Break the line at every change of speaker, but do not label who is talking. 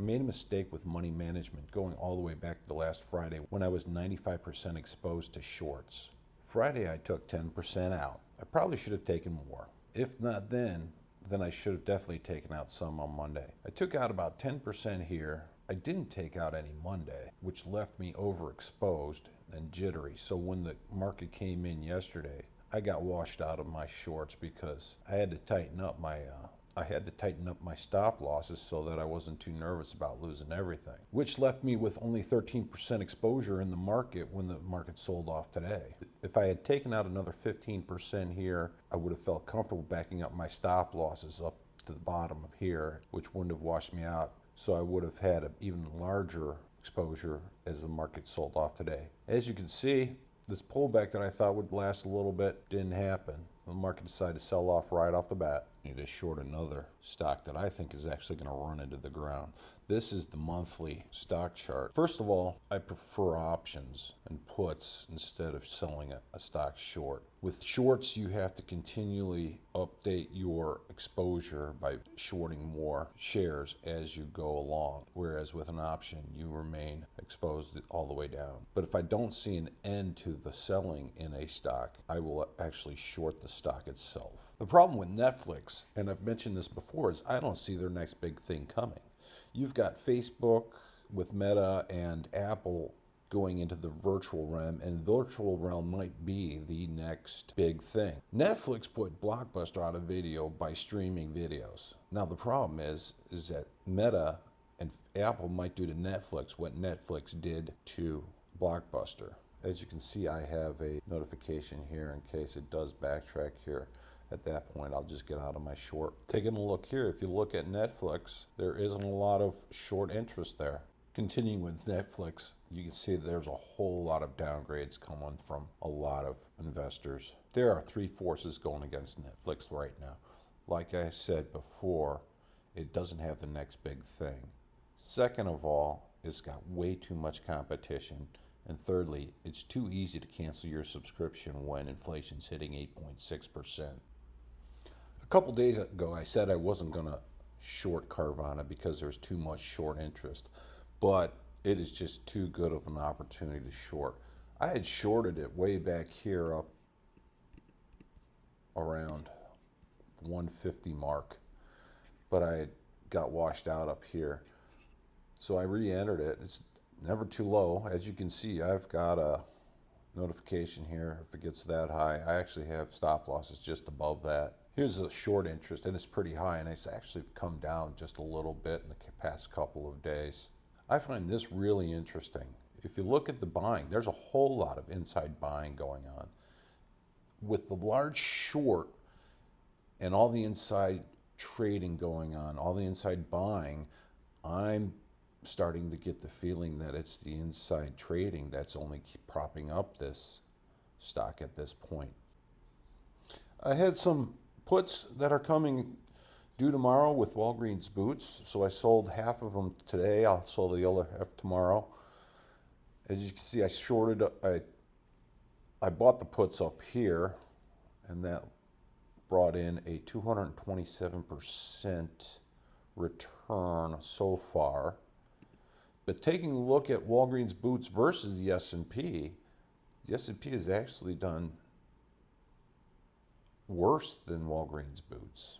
I made a mistake with money management going all the way back to last Friday when I was 95% exposed to shorts. Friday I took 10% out. I probably should have taken more. If not then I should have definitely taken out some on Monday. I took out about 10% here. I didn't take out any Monday, which left me overexposed and jittery. So when the market came in yesterday, I got washed out of my shorts because I had to tighten up my stop losses so that I wasn't too nervous about losing everything, which left me with only 13% exposure in the market when the market sold off today. If I had taken out another 15% here, I would have felt comfortable backing up my stop losses up to the bottom of here, which wouldn't have washed me out. So I would have had an even larger exposure as the market sold off today. As you can see, this pullback that I thought would last a little bit didn't happen. The market decided to sell off right off the bat. I need to short another stock that I think is actually going to run into the ground. This is the monthly stock chart. First of all, I prefer options and puts instead of selling a stock short. With shorts, you have to continually update your exposure by shorting more shares as you go along, whereas with an option, you remain exposed all the way down. But if I don't see an end to the selling in a stock, I will actually short the stock itself. The problem with Netflix, and I've mentioned this before, is I don't see their next big thing coming. You've got Facebook with Meta and Apple going into the virtual realm, and virtual realm might be the next big thing. Netflix put Blockbuster out of video by streaming videos. Now the problem is that Meta and Apple might do to Netflix what Netflix did to Blockbuster. As you can see, I have a notification here in case it does backtrack here. At that point, I'll just get out of my short. Taking a look here, if you look at Netflix, there isn't a lot of short interest there. Continuing with Netflix, you can see there's a whole lot of downgrades coming from a lot of investors. There are three forces going against Netflix right now. Like I said before, it doesn't have the next big thing. Second of all, it's got way too much competition. And thirdly, it's too easy to cancel your subscription when inflation's hitting 8.6%. A couple days ago, I said I wasn't going to short Carvana because there's too much short interest, but it is just too good of an opportunity to short. I had shorted it way back here up around 150 mark, but I got washed out up here. So I re-entered it. It's never too low. As you can see, I've got a notification here. If it gets that high, I actually have stop losses just above that. Here's a short interest, and it's pretty high, and it's actually come down just a little bit in the past couple of days. I find this really interesting. If you look at the buying, there's a whole lot of inside buying going on. With the large short and all the inside trading going on, all the inside buying, I'm starting to get the feeling that it's the inside trading that's only propping up this stock at this point. I had some puts that are coming due tomorrow with Walgreens boots, so I sold half of them today. I'll sell the other half tomorrow. As you can see, I shorted. I bought the puts up here, and that brought in a 227% return so far. But taking a look at Walgreens boots versus the S&P has actually done worse than Walgreens boots.